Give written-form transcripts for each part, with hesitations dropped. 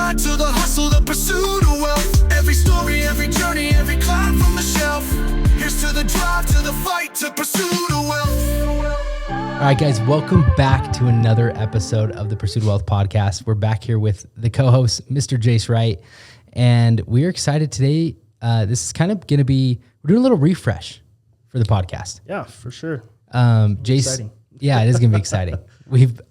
grind, to the hustle, the pursuit of wealth. Every story, every journey, every climb from the shelf. Here's to the drive, to the fight, to pursuit of wealth. All right, guys, welcome back to another episode of the Pursuit of Wealth podcast. We're back here with the co-host, Mr. Jace Wright, and we're excited today. This is kind of going to be, we're doing a little refresh for the podcast. Yeah, for sure. Jace, exciting. Yeah, it is going to be exciting.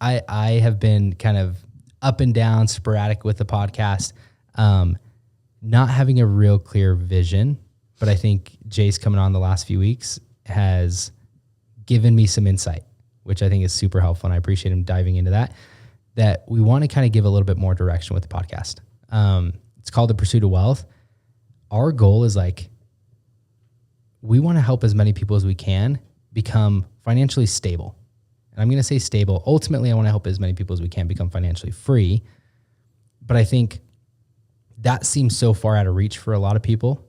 I have been kind of up and down, sporadic with the podcast, not having a real clear vision, but I think Jace coming on the last few weeks has given me some insight, which I think is super helpful, and I appreciate him diving into that we want to kind of give a little bit more direction with the podcast. It's called The Pursuit of Wealth. Our goal is we want to help as many people as we can become financially stable. And I'm going to say stable. Ultimately, I want to help as many people as we can become financially free. But I think that seems so far out of reach for a lot of people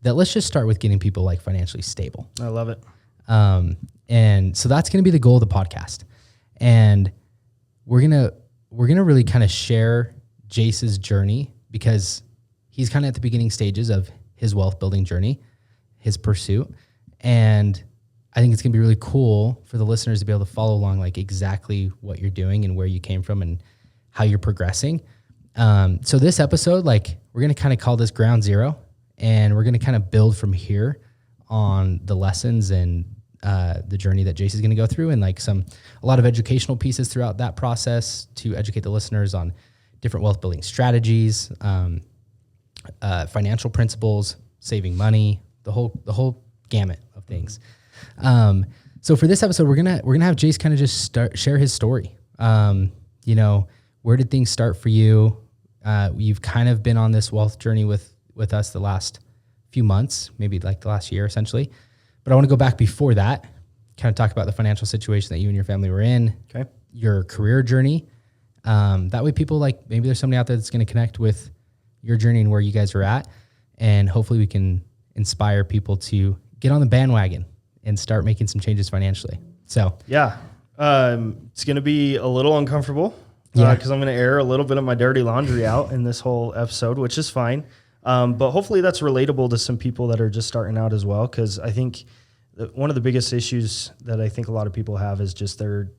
that let's just start with getting people financially stable. I love it. And so that's going to be the goal of the podcast. And we're going to really kind of share Jace's journey because he's kind of at the beginning stages of his wealth building journey, his pursuit. And I think it's going to be really cool for the listeners to be able to follow along exactly what you're doing and where you came from and how you're progressing. So this episode, we're going to kind of call this ground zero, and we're going to kind of build from here on the lessons and the journey that Jace is going to go through, and a lot of educational pieces throughout that process to educate the listeners on different wealth building strategies, financial principles, saving money, the whole gamut of things. So for this episode, we're gonna have Jace kind of just share his story. Where did things start for you? You've kind of been on this wealth journey with us the last few months, maybe the last year essentially. But I want to go back before that, kind of talk about the financial situation that you and your family were in, Okay. your career journey. That way people maybe there's somebody out there that's going to connect with your journey and where you guys are at. And hopefully we can inspire people to get on the bandwagon and start making some changes financially. So Yeah. It's going to be a little uncomfortable because I'm going to air a little bit of my dirty laundry out in this whole episode, which is fine. But hopefully that's relatable to some people that are just starting out as well. Because I think one of the biggest issues that I think a lot of people have is just they're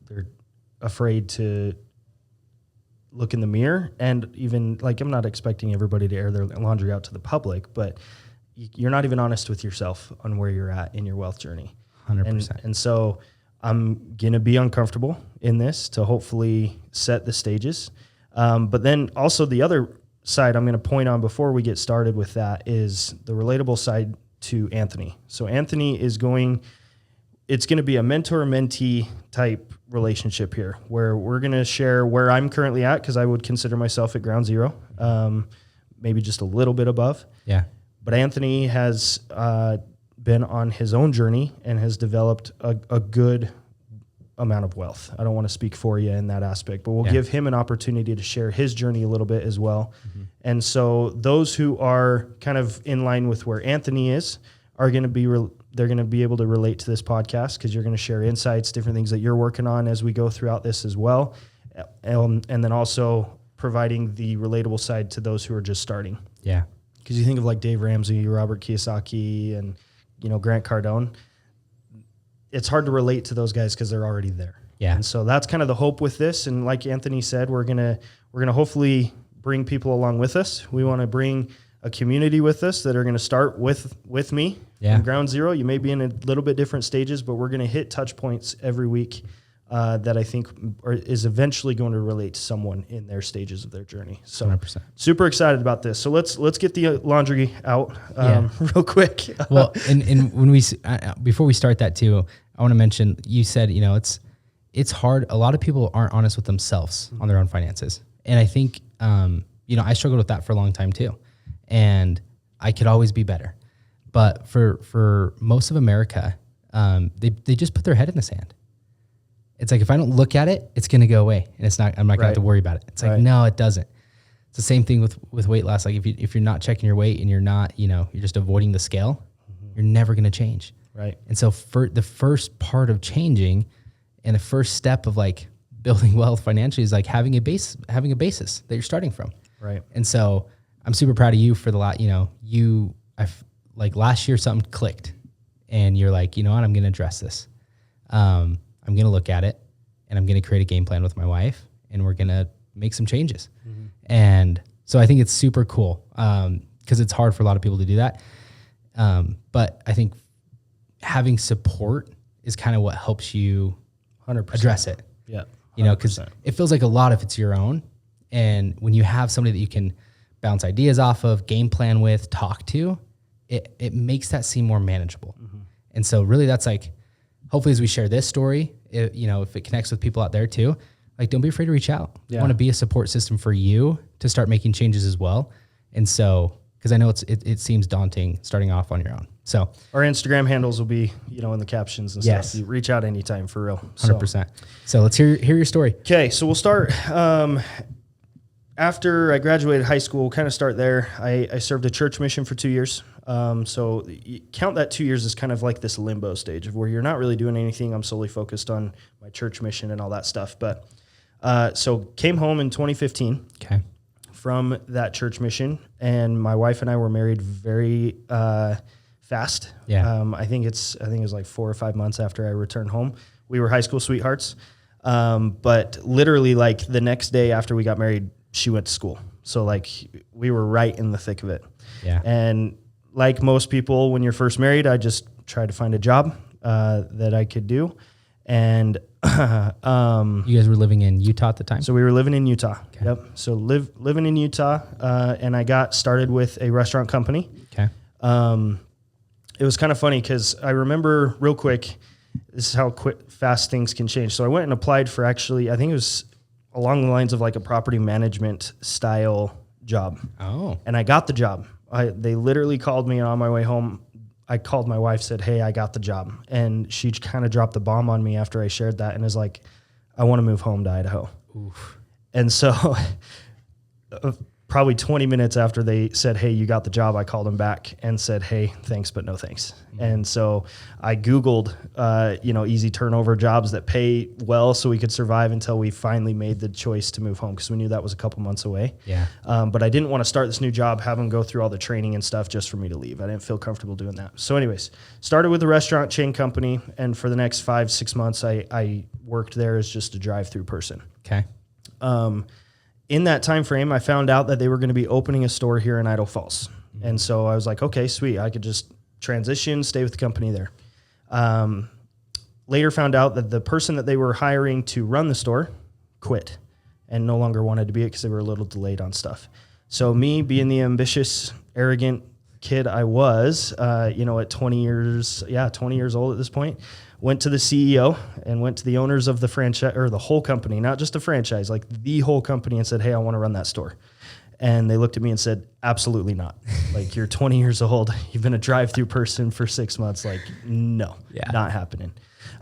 afraid to look in the mirror. And even I'm not expecting everybody to air their laundry out to the public, but you're not even honest with yourself on where you're at in your wealth journey. 100%. And so I'm going to be uncomfortable in this to hopefully set the stages. But then also the other side I'm going to point on before we get started with that is the relatable side to Anthony. So Anthony it's going to be a mentor-mentee type relationship here where we're going to share where I'm currently at because I would consider myself at ground zero, maybe just a little bit above. Yeah. But Anthony has been on his own journey and has developed a good amount of wealth. I don't want to speak for you in that aspect, but we'll give him an opportunity to share his journey a little bit as well. Mm-hmm. And so those who are kind of in line with where Anthony is are going to be they're going to be able to relate to this podcast because you're going to share insights, different things that you're working on as we go throughout this as well. And then also providing the relatable side to those who are just starting. Yeah. Because you think of Dave Ramsey, Robert Kiyosaki, and Grant Cardone. It's hard to relate to those guys because they're already there. Yeah. And so that's kind of the hope with this. And like Anthony said, we're gonna hopefully bring people along with us. We want to bring a community with us that are going to start with me from ground zero. You may be in a little bit different stages, but we're going to hit touch points every week that I think is eventually going to relate to someone in their stages of their journey. So 100%. Super excited about this. So let's get the laundry out real quick. Well, and when before we start that too, I want to mention, you said, it's hard. A lot of people aren't honest with themselves on their own finances. And I think, I struggled with that for a long time too. And I could always be better. But for most of America, they just put their head in the sand. It's if I don't look at it, it's going to go away, and I'm not going to have to worry about it. It's no, it doesn't. It's the same thing with weight loss. If you're not checking your weight and you're not, you're just avoiding the scale, you're never going to change. Right. And so for the first part of changing and the first step of building wealth financially is having a basis that you're starting from. Right. And so I'm super proud of you for the lot. Like last year something clicked and you're like, you know what, I'm going to address this. I'm going to look at it and I'm going to create a game plan with my wife and we're going to make some changes. Mm-hmm. And so I think it's super cool. Cause it's hard for a lot of people to do that. But I think having support is kind of what helps you 100% address it. Yeah. 100%. Cause it feels like a lot if it's your own. And when you have somebody that you can bounce ideas off of, game plan with, talk to, it makes that seem more manageable. Mm-hmm. And so really that's like, hopefully as we share this story, if it connects with people out there too, like don't be afraid to reach out. Yeah. I want to be a support system for you to start making changes as well. And so, because I know it seems daunting starting off on your own. So our Instagram handles will be, in the captions and stuff. You reach out anytime for real. 100%. So let's hear your story. Okay. So we'll start, after I graduated high school, we'll kind of start there. I served a church mission for 2 years. So you count that 2 years as kind of like this limbo stage of where you're not really doing anything. I'm solely focused on my church mission and all that stuff. But, so came home in 2015. Okay. From that church mission, and my wife and I were married very fast. Yeah. I think it was like 4 or 5 months after I returned home. We were high school sweethearts, but literally like the next day after we got married, she went to school. So like we were right in the thick of it. Yeah. And like most people, when you're first married, I just tried to find a job that I could do, and you guys were living in Utah at the time? So we were living in Utah. Okay. Yep. So living in Utah, and I got started with a restaurant company. Okay. It was kind of funny because I remember real quick, this is how fast things can change. So I went and applied for I think it was along the lines of like a property management style job. Oh. And I got the job. They literally called me on my way home. I called my wife, said, "Hey, I got the job." And she kind of dropped the bomb on me after I shared that and is like, "I want to move home to Idaho." Oof. And so probably 20 minutes after they said, "Hey, you got the job," I called them back and said, "Hey, thanks, but no thanks." Mm-hmm. And so I Googled, easy turnover jobs that pay well so we could survive until we finally made the choice to move home because we knew that was a couple months away. Yeah. But I didn't want to start this new job, have them go through all the training and stuff just for me to leave. I didn't feel comfortable doing that. So anyways, started with a restaurant chain company. And for the next 5-6 months, I worked there as just a drive-through person. Okay. In that time frame, I found out that they were going to be opening a store here in Idaho Falls. Mm-hmm. And so I was like, okay, sweet. I could just transition, stay with the company there. Later found out that the person that they were hiring to run the store quit and no longer wanted to be it because they were a little delayed on stuff. So me being the ambitious, arrogant kid I was, at 20 years old at this point, went to the CEO and went to the owners of the franchise or the whole company, not just a franchise, like the whole company, and said, "Hey, I want to run that store." And they looked at me and said, "Absolutely not. Like, you're 20 years old. You've been a drive-through person for 6 months. Like, no, not happening."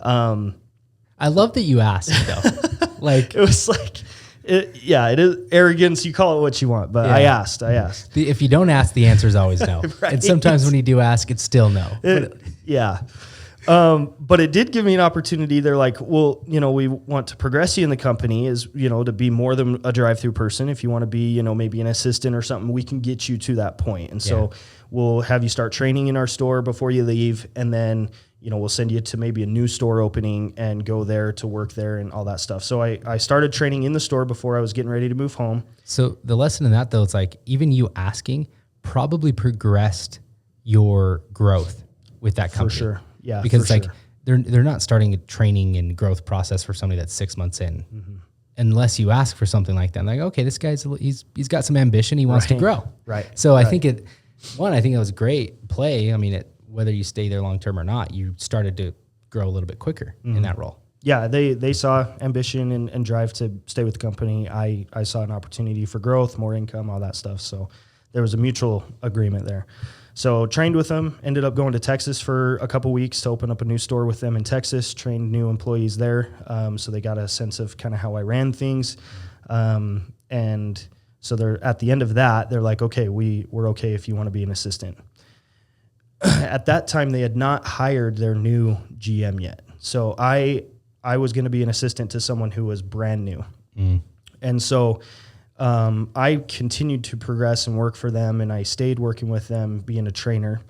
I love that you asked though. Like, it was like, it is arrogance. You call it what you want, but I asked. If you don't ask, the answer is always no. Right. And sometimes when you do ask, it's still no. But it did give me an opportunity. They're like, "Well, we want to progress you in the company is, to be more than a drive-through person. If you want to be, maybe an assistant or something, we can get you to that point. And so we'll have you start training in our store before you leave. And then, we'll send you to maybe a new store opening and go there to work there and all that stuff." So I started training in the store before I was getting ready to move home. So the lesson in that though, it's like, even you asking probably progressed your growth with that company. For sure. Yeah, because it's like they're not starting a training and growth process for somebody that's 6 months in, unless you ask for something like that. Like, okay, this guy's he's got some ambition, he wants to grow, right? So I think it was a great play. I mean, whether you stay there long term or not, you started to grow a little bit quicker in that role. Yeah, they saw ambition and drive to stay with the company. I saw an opportunity for growth, more income, all that stuff. So there was a mutual agreement there. So trained with them, ended up going to Texas for a couple weeks to open up a new store with them in Texas, trained new employees there. So they got a sense of kind of how I ran things. And so they're at the end of that, they're like, "Okay, we're okay if you want to be an assistant." At that time, they had not hired their new GM yet. So I was going to be an assistant to someone who was brand new. And so I continued to progress and work for them, and I stayed working with them, being a trainer.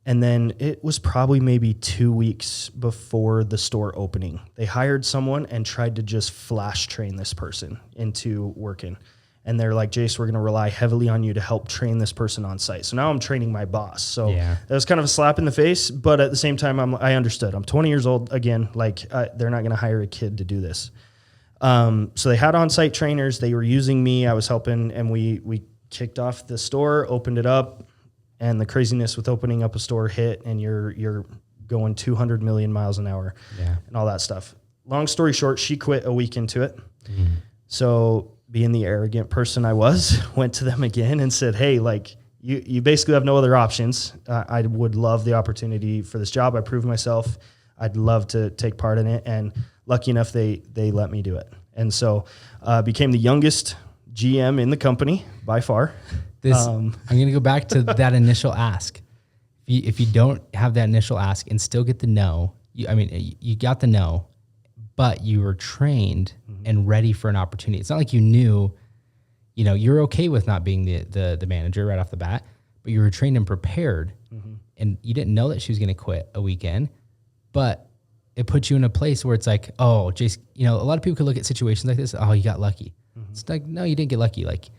And then it was probably maybe 2 weeks before the store opening. They hired someone and tried to just flash train this person into working. And they're like, Jace, we're going to rely heavily on you to help train this person on site. So now I'm training my boss. So that was kind of a slap in the face. But at the same time, I understood. I'm 20 years old. Again, like they're not going to hire a kid to do this. So they had on-site trainers. They were using me. I was helping. And we kicked off the store, opened it up. And the craziness with opening up a store hit, and you're going 200 million miles an hour and all that stuff. Long story short, she quit a week into it. Mm-hmm. So being the arrogant person I was, went to them again and said, hey, like you basically have no other options. I would love the opportunity for this job. I proved myself. I'd love to take part in it. And lucky enough, they let me do it. And so became the youngest GM in the company by far. I'm going to go back to that initial ask. If you don't have that initial ask and still get the no, you got the no, but you were trained and ready for an opportunity. It's not like you knew, you're okay with not being the manager right off the bat, but you were trained and prepared, and you didn't know that she was going to quit a weekend, but it put you in a place where it's like, oh, Jace, a lot of people could look at situations like this. Oh, you got lucky. It's like, no, you didn't get lucky. Like,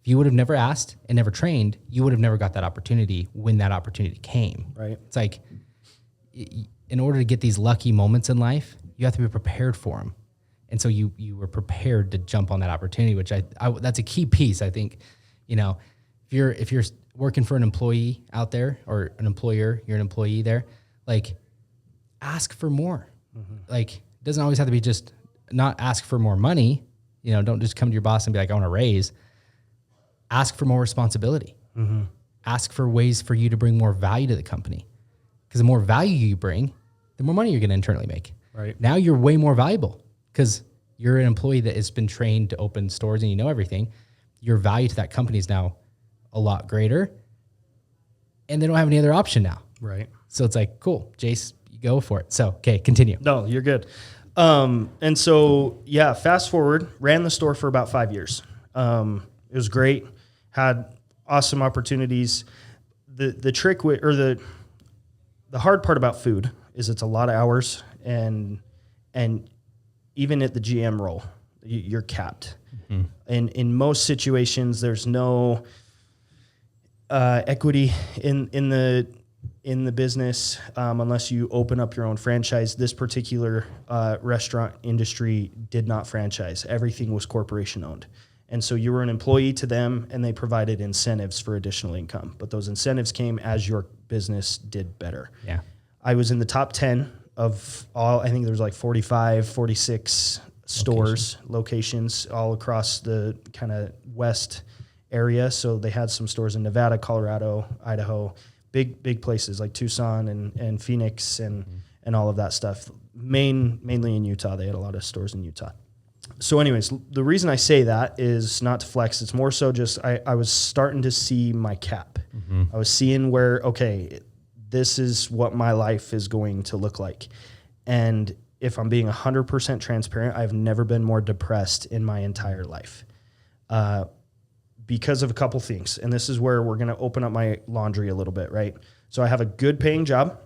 if you would have never asked and never trained, you would have never got that opportunity when that opportunity came. Right. It's like, in order to get these lucky moments in life, you have to be prepared for them. And so you were prepared to jump on that opportunity, which I that's a key piece. I think, if you're working for an employee out there or an employer, you're an employee there, like, ask for more. Like, it doesn't always have to be just not ask for more money. Don't just come to your boss and be like, I want a raise. Ask for more responsibility. Ask for ways for you to bring more value to the company. Because the more value you bring, the more money you're going to internally make. Right. Now you're way more valuable because you're an employee that has been trained to open stores and you know everything. Your value to that company is now a lot greater, and they don't have any other option now. Right. So it's like, cool, Jace, you go for it. So, okay, continue. No, you're good. And so, fast forward, ran the store for about 5 years. It was great. Had awesome opportunities. The trick the hard part about food is it's a lot of hours, and even at the GM role, you're capped. And in most situations, there's no equity in the business unless you open up your own franchise. This particular restaurant industry did not franchise. Everything was corporation owned. And so you were an employee to them, and they provided incentives for additional income. But those incentives came as your business did better. Yeah. I was in the top 10 of all, I think there was like 45, 46 locations all across the kind of west area. So they had some stores in Nevada, Colorado, Idaho, big places like Tucson and Phoenix and all of that stuff. Mainly in Utah. They had a lot of stores in Utah. So anyways, the reason I say that is not to flex. It's more so just I was starting to see my cap. I was seeing where, okay, this is what my life is going to look like. And if I'm being 100% transparent, I've never been more depressed in my entire life because of a couple things. And this is where we're going to open up my laundry a little bit, right? So I have a good paying job,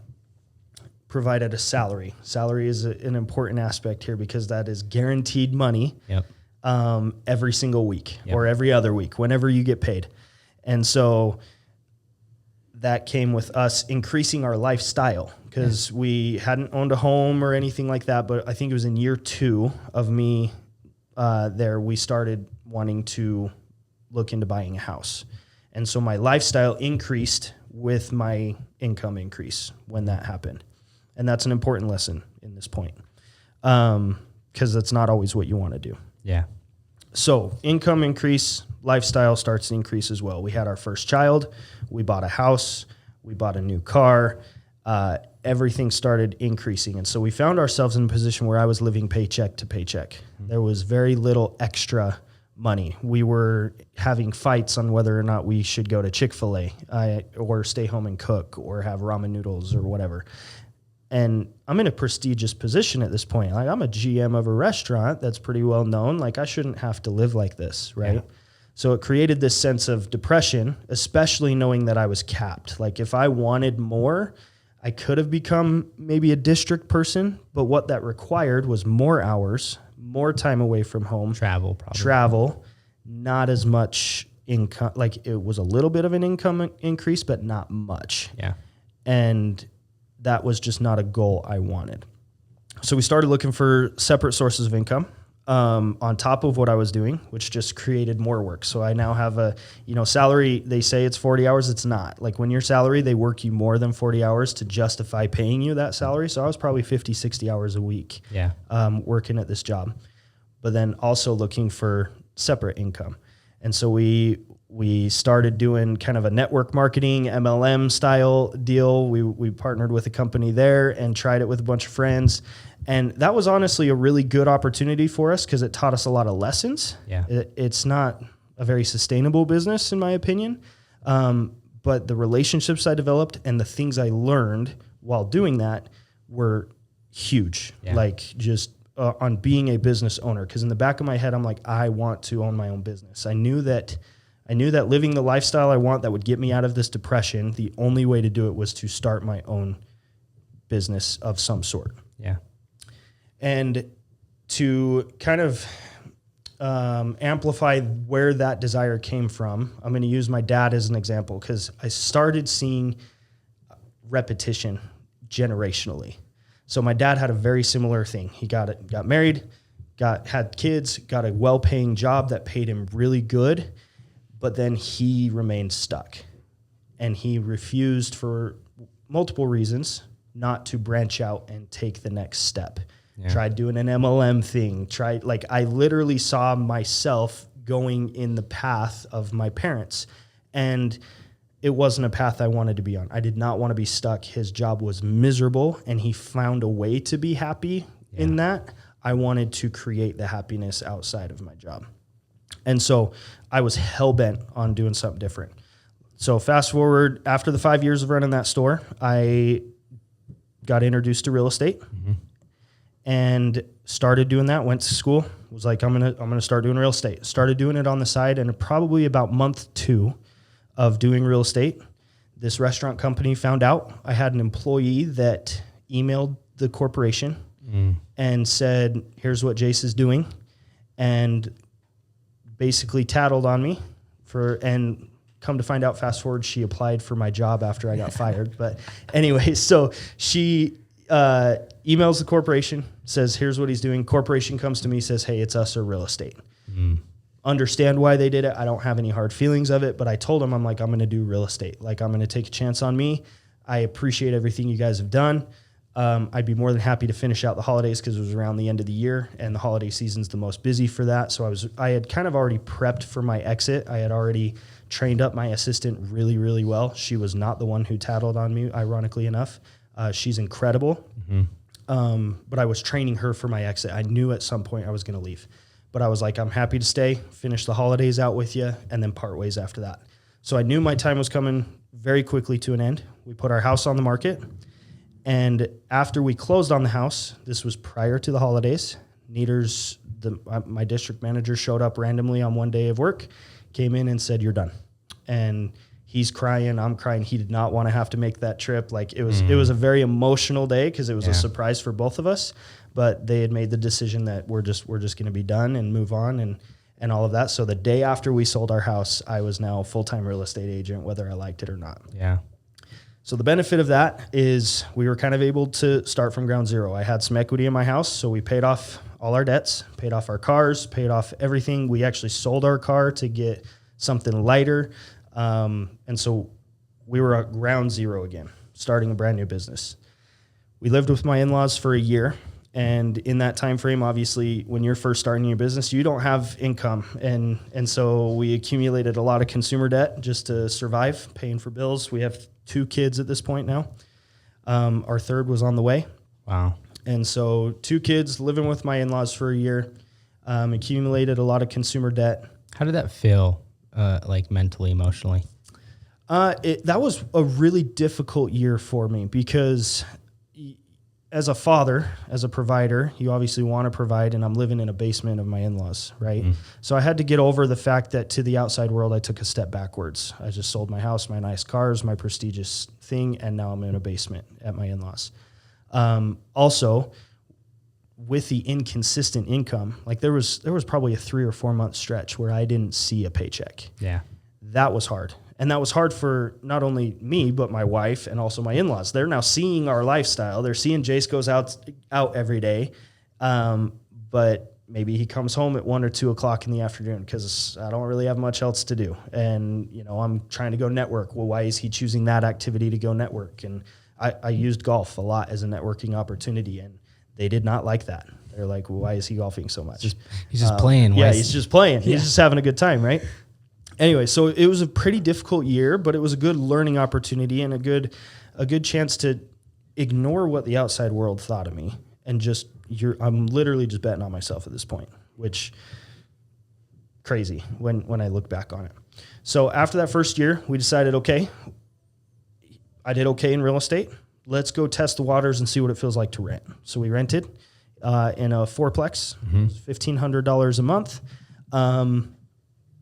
provided a salary. Salary is an important aspect here because that is guaranteed money every single week or every other week, whenever you get paid. And so that came with us increasing our lifestyle because we hadn't owned a home or anything like that. But I think it was in year 2 of me there, we started wanting to look into buying a house. And so my lifestyle increased with my income increase when that happened. And that's an important lesson in this point because that's not always what you want to do. Yeah. So income increase, lifestyle starts to increase as well. We had our first child. We bought a house. We bought a new car. Everything started increasing. And so we found ourselves in a position where I was living paycheck to paycheck. There was very little extra money. We were having fights on whether or not we should go to Chick-fil-A or stay home and cook or have ramen noodles or whatever. And I'm in a prestigious position at this point. Like, I'm a GM of a restaurant that's pretty well known. Like, I shouldn't have to live like this, right? So it created this sense of depression, especially knowing that I was capped. Like if I wanted more, I could have become maybe a district person, but what that required was more hours, more time away from home. Travel, not as much income. Like it was a little bit of an income increase, but not much. Yeah. And that was just not a goal I wanted. So we started looking for separate sources of income on top of what I was doing, which just created more work. So I now have a, salary. They say it's 40 hours. It's not. Like when you're salary, they work you more than 40 hours to justify paying you that salary. So I was probably 50, 60 hours a week working at this job, but then also looking for separate income. And so we started doing kind of a network marketing MLM style deal. We partnered with a company there and tried it with a bunch of friends. And that was honestly a really good opportunity for us because it taught us a lot of lessons. Yeah. It's not a very sustainable business in my opinion. But the relationships I developed and the things I learned while doing that were huge. Yeah. Like just on being a business owner. Because in the back of my head, I'm like, I want to own my own business. I knew that living the lifestyle I want that would get me out of this depression, the only way to do it was to start my own business of some sort. Yeah. And to kind of amplify where that desire came from, I'm going to use my dad as an example because I started seeing repetition generationally. So my dad had a very similar thing. He got married, had kids, got a well-paying job that paid him really good, but then he remained stuck. And he refused for multiple reasons not to branch out and take the next step. Yeah. Tried doing an MLM thing, I literally saw myself going in the path of my parents. And it wasn't a path I wanted to be on. I did not want to be stuck. His job was miserable and he found a way to be happy in that. I wanted to create the happiness outside of my job. And so I was hell-bent on doing something different. So fast forward, after the 5 years of running that store, I got introduced to real estate and started doing that. Went to school, was like, I'm gonna start doing real estate. Started doing it on the side, and probably about month 2 of doing real estate, this restaurant company found out. I had an employee that emailed the corporation and said, here's what Jace is doing, and basically tattled on me and come to find out, fast forward, she applied for my job after I got fired. But anyway, so she emails the corporation, says, here's what he's doing. Corporation comes to me, says, hey, it's us or real estate. Understand why they did it. I don't have any hard feelings of it, but I told them, I'm going to do real estate. Like, I'm going to take a chance on me. I appreciate everything you guys have done. I'd be more than happy to finish out the holidays because it was around the end of the year and the holiday season's the most busy for that. So I had kind of already prepped for my exit. I had already trained up my assistant really, really well. She was not the one who tattled on me, ironically enough. She's incredible. But I was training her for my exit. I knew at some point I was going to leave. But I was like, I'm happy to stay, finish the holidays out with you, and then part ways after that. So I knew my time was coming very quickly to an end. We put our house on the market. And after we closed on the house, this was prior to the holidays, my district manager showed up randomly on one day of work, came in and said, you're done. And he's crying, I'm crying. He did not want to have to make that trip. Like it was a very emotional day because it was a surprise for both of us. But they had made the decision that we're just going to be done and move on and all of that. So the day after we sold our house, I was now a full-time real estate agent, whether I liked it or not. Yeah. So the benefit of that is we were kind of able to start from ground zero. I had some equity in my house, so we paid off all our debts, paid off our cars, paid off everything. We actually sold our car to get something lighter. And so we were at ground zero again, starting a brand new business. We lived with my in-laws for a year. And in that time frame, obviously, when you're first starting your business, you don't have income. And so we accumulated a lot of consumer debt just to survive, paying for bills. We have 2 kids at this point now. Our third was on the way. Wow. And so 2 kids, living with my in-laws for a year, accumulated a lot of consumer debt. How did that feel, like mentally, emotionally? That was a really difficult year for me because as a father, as a provider, you obviously want to provide, and I'm living in a basement of my in-laws, right? So I had to get over the fact that to the outside world, I took a step backwards. I just sold my house, my nice cars, my prestigious thing, and now I'm in a basement at my in-laws. Also, with the inconsistent income, like there was probably a 3 or 4 month stretch where I didn't see a paycheck. Yeah. That was hard. And that was hard for not only me, but my wife and also my in-laws. They're now seeing our lifestyle. They're seeing Jace goes out every day. But maybe he comes home at 1 or 2 o'clock in the afternoon because I don't really have much else to do. And, I'm trying to go network. Well, why is he choosing that activity to go network? And I used golf a lot as a networking opportunity, and they did not like that. They're like, well, why is he golfing so much? He's just playing. Yeah, he's just playing. He's just having a good time, right? Anyway, so it was a pretty difficult year, but it was a good learning opportunity and a good chance to ignore what the outside world thought of me and just I'm literally just betting on myself at this point, which crazy when I look back on it. So after that first year, we decided, okay, I did okay in real estate. Let's go test the waters and see what it feels like to rent. So we rented in a fourplex, $1,500 a month.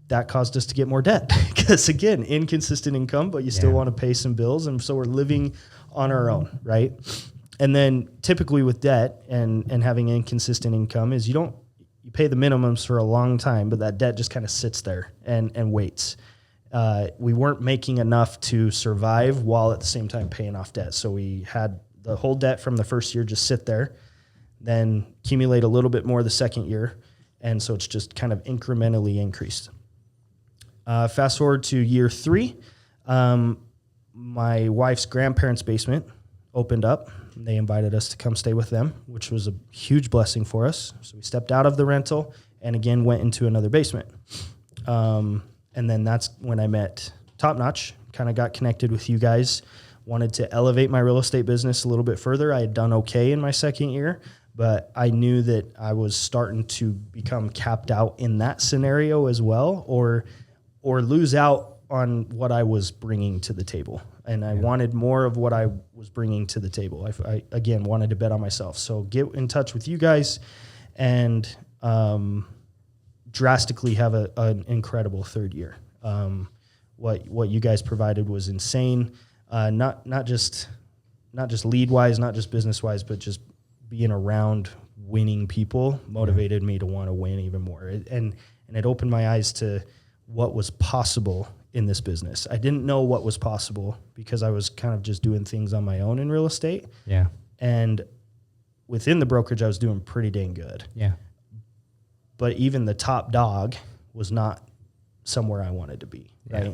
That caused us to get more debt because, again, inconsistent income, but you still want to pay some bills. And so we're living on our own, right? And then typically with debt and having inconsistent income is you pay the minimums for a long time, but that debt just kind of sits there and waits. We weren't making enough to survive while at the same time paying off debt. So we had the whole debt from the first year just sit there, then accumulate a little bit more the second year. And so it's just kind of incrementally increased. Fast forward to year 3, my wife's grandparents' basement opened up. They invited us to come stay with them, which was a huge blessing for us. So we stepped out of the rental and again went into another basement. And then that's when I met Top Notch, kind of got connected with you guys, wanted to elevate my real estate business a little bit further. I had done okay in my second year, but I knew that I was starting to become capped out in that scenario as well, or lose out on what I was bringing to the table. And I wanted more of what I was bringing to the table. I again, wanted to bet on myself. So get in touch with you guys and drastically have an incredible third year. What you guys provided was insane. Not just lead-wise, not just business-wise, but just being around winning people motivated me to want to win even more. And it opened my eyes to what was possible in this business. I didn't know what was possible because I was kind of just doing things on my own in real estate. Yeah. And within the brokerage, I was doing pretty dang good. Yeah. But even the top dog was not somewhere I wanted to be. Right. Yeah.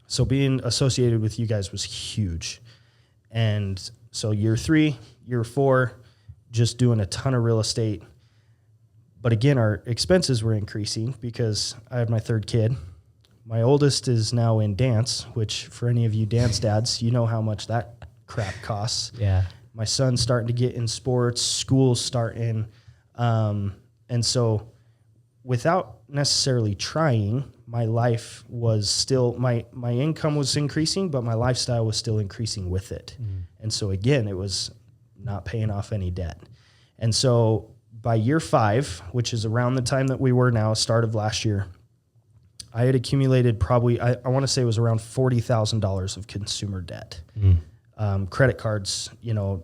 So being associated with you guys was huge. And so year 3, year 4, just doing a ton of real estate. But again, our expenses were increasing because I had my third kid. My oldest is now in dance, which for any of you dance dads, you know how much that crap costs. Yeah. My son's starting to get in sports, school's starting. And so without necessarily trying, my life was still, my income was increasing, but my lifestyle was still increasing with it. And so again, it was not paying off any debt. And so by year 5, which is around the time that we were now, start of last year, I had accumulated probably, I want to say it was around $40,000 of consumer debt. Credit cards,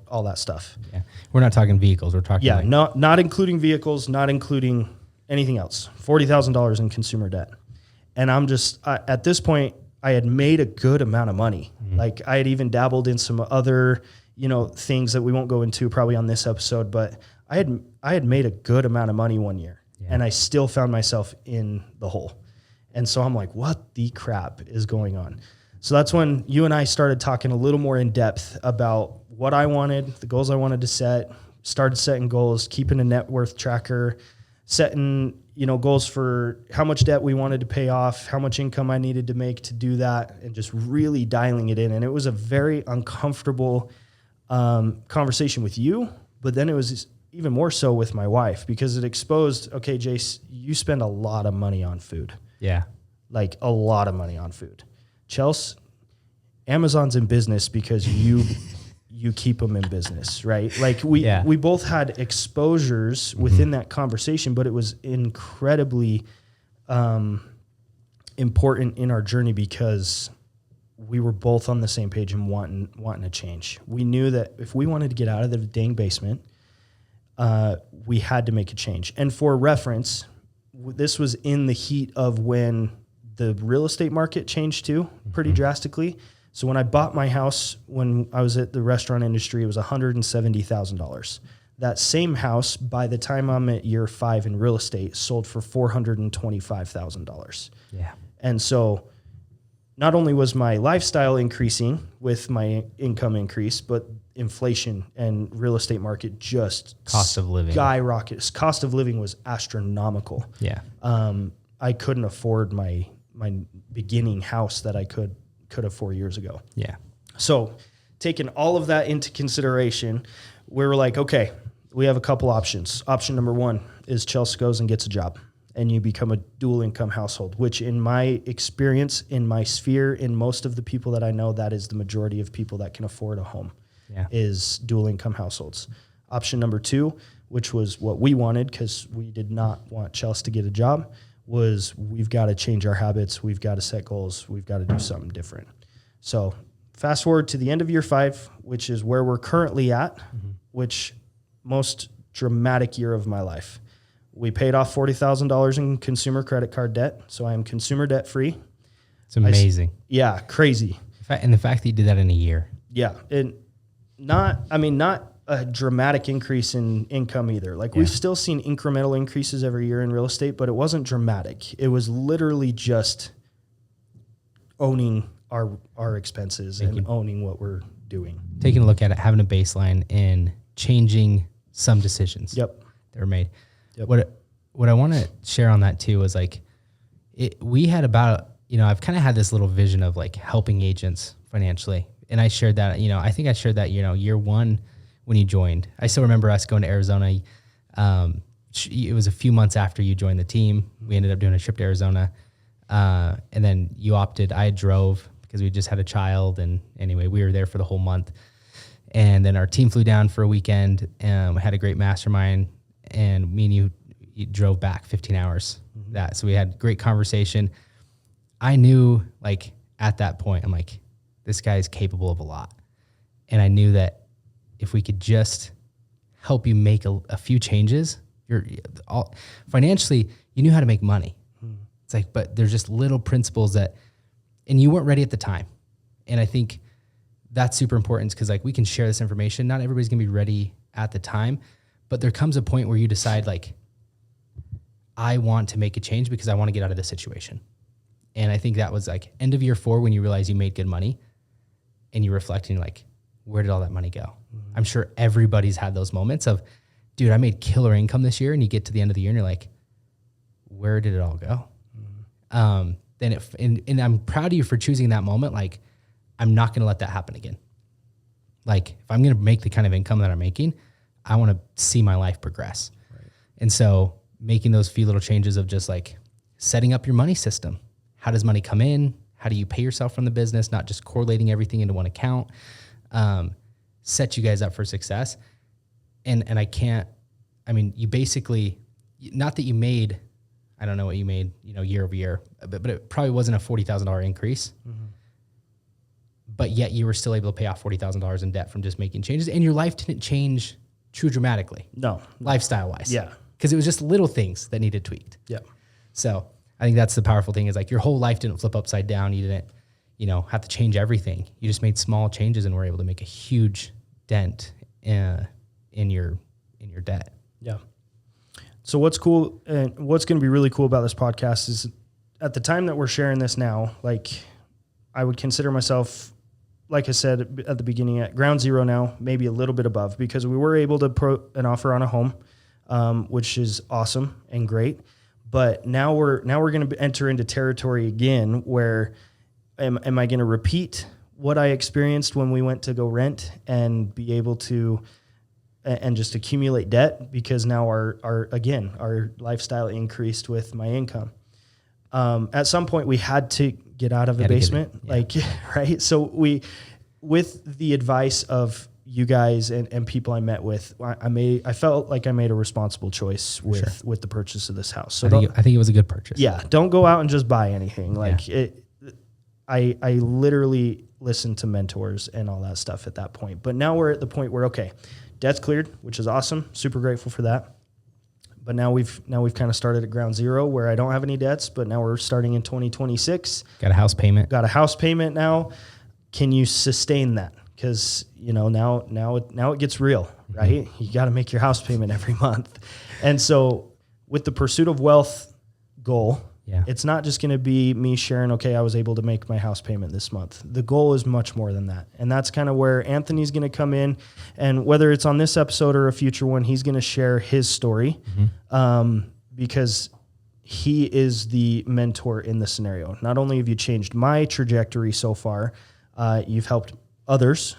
all that stuff. Yeah. We're not talking vehicles. We're talking not including vehicles, not including anything else. $40,000 in consumer debt. And I'm just, at this point, I had made a good amount of money. Like I had even dabbled in some other, things that we won't go into probably on this episode, but I had made a good amount of money one year and I still found myself in the hole. And so I'm like, what the crap is going on? So that's when you and I started talking a little more in depth about what I wanted, the goals I wanted to set, started setting goals, keeping a net worth tracker, setting, goals for how much debt we wanted to pay off, how much income I needed to make to do that, and just really dialing it in. And it was a very uncomfortable conversation with you, but then it was even more so with my wife because it exposed, okay, Jace, you spend a lot of money on food. Yeah. Like a lot of money on food. Chelsea, Amazon's in business because you you keep them in business, right? Like we both had exposures within that conversation, but it was incredibly important in our journey because we were both on the same page and wanting to change. We knew that if we wanted to get out of the dang basement, we had to make a change. And for reference, this was in the heat of when the real estate market changed too, pretty drastically. So when I bought my house, when I was at the restaurant industry, it was $170,000. That same house, by the time I'm at year 5 in real estate, sold for $425,000. Yeah. And so not only was my lifestyle increasing with my income increase, but inflation and real estate market just cost of living skyrocketed. Cost of living was astronomical. Yeah. I couldn't afford my beginning house that I could have 4 years ago. Yeah. So taking all of that into consideration, we were like, okay, we have a couple options. Option number 1 is Chelsea goes and gets a job and you become a dual income household, which in my experience, in my sphere, in most of the people that I know, that is the majority of people that can afford a home is dual income households. Option number 2, which was what we wanted because we did not want Chelsea to get a job, was we've got to change our habits. We've got to set goals. We've got to do something different. So fast forward to the end of year 5, which is where we're currently at, which most dramatic year of my life. We paid off $40,000 in consumer credit card debt. So I am consumer debt free. It's amazing. Yeah. Crazy. And the fact that you did that in a year. Yeah. And not a dramatic increase in income either. Like we've still seen incremental increases every year in real estate, but it wasn't dramatic. It was literally just owning our expenses and owning what we're doing. Taking a look at it, having a baseline and changing some decisions that were made. Yep. What I want to share on that too is like, we had about, I've kind of had this little vision of like helping agents financially. And I shared that, I think I shared that, year 1 when you joined. I still remember us going to Arizona. It was a few months after you joined the team. We ended up doing a trip to Arizona. And then you opted, I drove because we just had a child. And anyway, we were there for the whole month. And then our team flew down for a weekend and we had a great mastermind, and me and you drove back 15 hours. So we had great conversation. I knew like at that point, I'm like, this guy is capable of a lot. And I knew that if we could just help you make a few changes, financially, you knew how to make money. It's like, but there's just little principles and you weren't ready at the time. And I think that's super important because like we can share this information. Not everybody's gonna be ready at the time, but there comes a point where you decide like, I want to make a change because I want to get out of this situation. And I think that was like end of year 4 when you realize you made good money and you're reflecting like, where did all that money go? I'm sure everybody's had those moments of, dude, I made killer income this year. And you get to the end of the year and you're like, where did it all go? And I'm proud of you for choosing that moment. Like, I'm not going to let that happen again. Like if I'm going to make the kind of income that I'm making, I want to see my life progress. Right. And so making those few little changes of just like setting up your money system. How does money come in? How do you pay yourself from the business? Not just correlating everything into one account. Set you guys up for success. And you basically, not that you made, I don't know what you made, year over year, but it probably wasn't a $40,000 increase. But yet you were still able to pay off $40,000 in debt from just making changes. And your life didn't change too dramatically. No. Lifestyle wise. Yeah. Because it was just little things that needed tweaked. Yeah. So I think that's the powerful thing is like your whole life didn't flip upside down. You didn't, have to change everything. You just made small changes and were able to make a huge dent in your debt. Yeah. So what's cool and what's going to be really cool about this podcast is at the time that we're sharing this now, like I would consider myself, like I said at the beginning, at ground zero now, maybe a little bit above, because we were able to put an offer on a home, which is awesome and great. But now we're going to enter into territory again where am I going to repeat what I experienced when we went to go rent and be able to and just accumulate debt because now our lifestyle increased with my income. At some point we had to get out of the basement, right? So with the advice of, you guys and people I met with, I felt like I made a responsible choice with the purchase of this house. So I think it was a good purchase. Yeah. Don't go out and just buy anything. Like I literally listened to mentors and all that stuff at that point. But now we're at the point where, okay, debt's cleared, which is awesome. Super grateful for that. But now we've kind of started at ground zero where I don't have any debts, but now we're starting in 2026. Got a house payment. Got a house payment now. Can you sustain that? Because, now it gets real, right? You got to make your house payment every month. And so with the pursuit of wealth goal, it's not just going to be me sharing, okay, I was able to make my house payment this month. The goal is much more than that. And that's kind of where Anthony's going to come in. And whether it's on this episode or a future one, he's going to share his story because he is the mentor in the scenario. Not only have you changed my trajectory so far, you've helped others,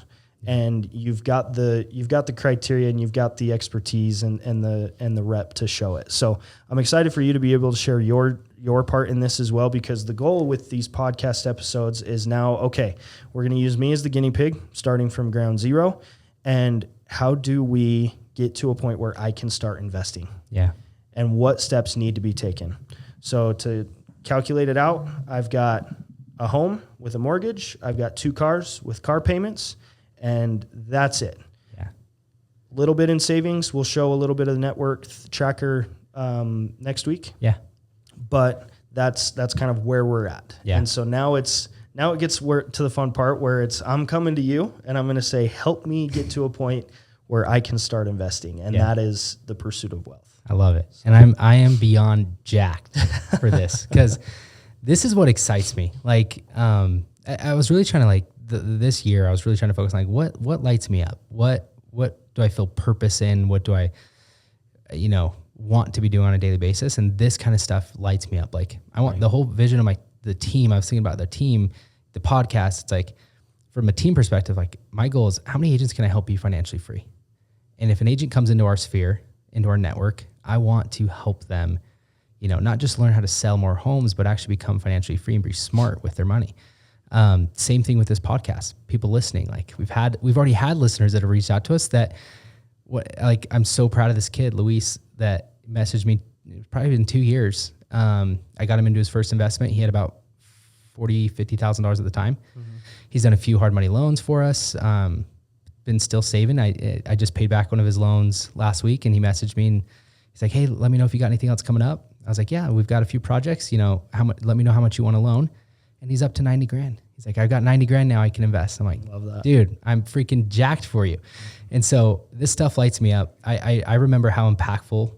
and you've got the criteria and you've got the expertise and the rep to show it. So I'm excited for you to be able to share your part in this as well, because the goal with these podcast episodes is now, okay, we're going to use me as the guinea pig starting from ground zero. And how do we get to a point where I can start investing? Yeah. And what steps need to be taken? So to calculate it out, I've got a home with a mortgage. I've got 2 cars with car payments, and that's it. Yeah. A little bit in savings. We'll show a little bit of the net worth tracker next week. Yeah. But that's kind of where we're at. Yeah. And so now it gets to the fun part where I'm coming to you and I'm going to say, help me get to a point where I can start investing. And that is the pursuit of wealth. I love it. And I am beyond jacked for this, because this is what excites me. Like, I was really trying to this year, I was really trying to focus on what lights me up? What do I feel purpose in? What do I, want to be doing on a daily basis? And this kind of stuff lights me up. Like, I want the whole vision of the team. I was thinking about the team, the podcast. It's like, from a team perspective, like, my goal is, how many agents can I help be financially free? And if an agent comes into our sphere, into our network, I want to help them, not just learn how to sell more homes, but actually become financially free and be smart with their money. Same thing with this podcast, people listening. Like, we've already had listeners that have reached out to us that I'm so proud of this kid, Luis, that messaged me. It's probably been 2 years. I got him into his first investment. He had about $50,000 at the time. Mm-hmm. He's done a few hard money loans for us. Been still saving. I just paid back one of his loans last week, and he messaged me and he's like, hey, let me know if you got anything else coming up. I was like, yeah, we've got a few projects, let me know how much you want to loan. And he's up to 90 grand. He's like, I've got 90 grand now, I can invest. I'm like, love that, dude, I'm freaking jacked for you. And so this stuff lights me up. I remember how impactful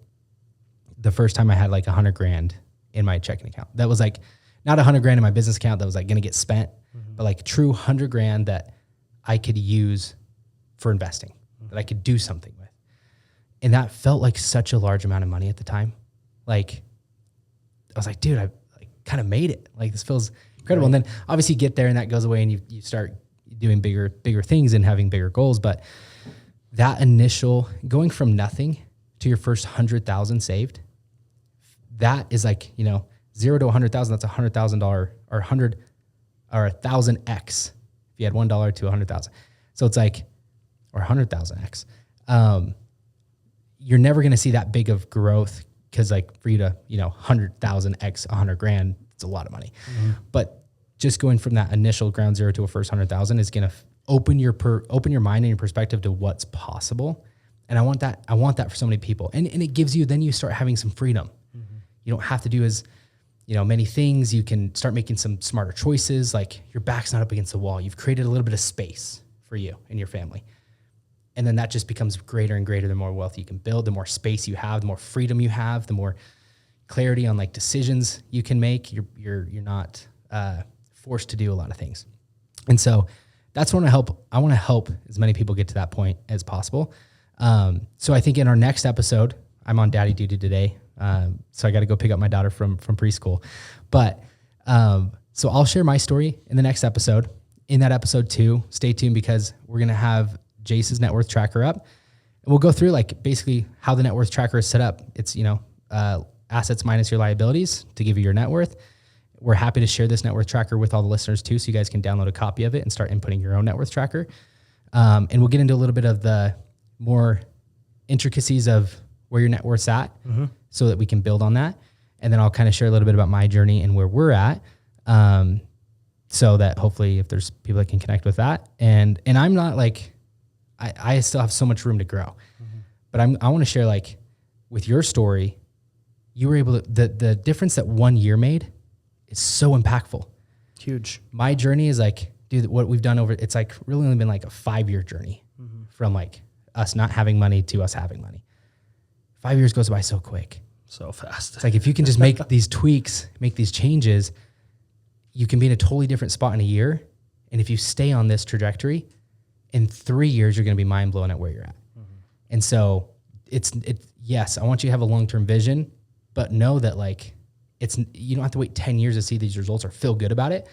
the first time I had 100 grand in my checking account. That was not 100 grand in my business account that was going to get spent, but true 100 grand that I could use for investing, that I could do something with. And that felt like such a large amount of money at the time. I was like, dude, I kind of made it. This feels incredible. Right. And then obviously you get there and that goes away and you start doing bigger things and having bigger goals. But that initial going from nothing to your first 100,000 saved, that is 0 to 100,000. That's $100,000 or 100 or 1,000x. If you had $1 to 100,000. So it's or 100,000x. You're never going to see that big of growth, because for you to 100,000x 100 grand, it's a lot of money. Mm-hmm. But just going from that initial ground zero to a first 100,000 is going to open your mind and your perspective to what's possible. And I want that for so many people. And it gives you, then you start having some freedom. Mm-hmm. You don't have to do as many things. You can start making some smarter choices. Your back's not up against the wall. You've created a little bit of space for you and your family. And then that just becomes greater and greater. The more wealth you can build, the more space you have, the more freedom you have, the more clarity on decisions you can make. You're not forced to do a lot of things. And so that's what I want to help as many people get to that point as possible. So I think in our next episode, I'm on daddy duty today. So I got to go pick up my daughter from preschool. But so I'll share my story in the next episode. In that episode 2, stay tuned, because we're going to have Jace's net worth tracker up, and we'll go through basically how the net worth tracker is set up. It's, assets minus your liabilities to give you your net worth. We're happy to share this net worth tracker with all the listeners too, so you guys can download a copy of it and start inputting your own net worth tracker. And we'll get into a little bit of the more intricacies of where your net worth's at so that we can build on that. And then I'll kind of share a little bit about my journey and where we're at. So that hopefully if there's people that can connect with that. And I'm not like, I still have so much room to grow, but I want to share like with your story, you were able to, the difference that 1 year made is so impactful. Huge. My journey is like, dude, what we've done over, it's like really only been like a 5-year journey from like us not having money to us having money. 5 years goes by so quick. So fast. It's like, if you can just make these tweaks, make these changes, you can be in a totally different spot in a year. And if you stay on this trajectory, in 3 years, you're going to be mind blown at where you're at. And so yes, I want you to have a long-term vision, but know that like, you don't have to wait 10 years to see these results or feel good about it.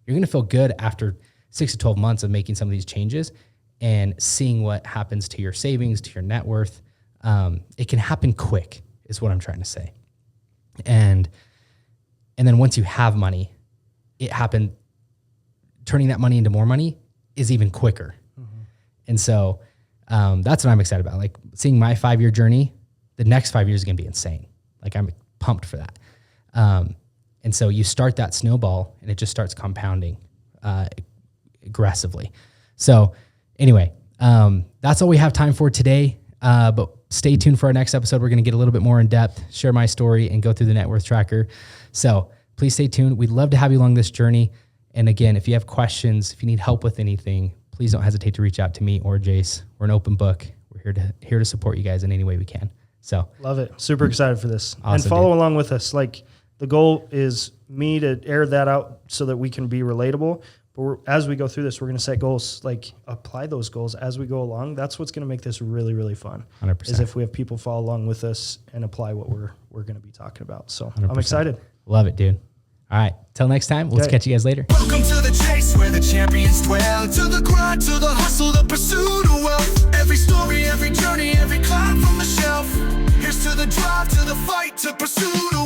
You're going to feel good after 6 to 12 months of making some of these changes and seeing what happens to your savings, to your net worth. It can happen quick is what I'm trying to say. And then once you have money, turning that money into more money is even quicker. And so that's what I'm excited about. Like seeing my 5-year journey, the next 5 years is going to be insane. Like I'm pumped for that. And so you start that snowball and it just starts compounding aggressively. So anyway, that's all we have time for today. But stay tuned for our next episode. We're going to get a little bit more in depth, share my story, and go through the net worth tracker. So please stay tuned. We'd love to have you along this journey. And again, if you have questions, if you need help with anything, please don't hesitate to reach out to me or Jace. We're an open book. We're here to support you guys in any way we can. So love it. Super excited for this. Awesome, and follow along with us. Like the goal is me to air that out so that we can be relatable. But as we go through this, we're going to set goals, like apply those goals as we go along. That's what's going to make this really, really fun. 100%. Is if we have people follow along with us and apply what we're going to be talking about. So 100%. I'm excited. Love it, dude. All right. Till next time, let's catch you guys later. Welcome to the chase where the champions dwell. To the grind, to the hustle, the pursuit of wealth. Every story, every journey, every climb from the shelf. Here's to the drive, to the fight, to pursue the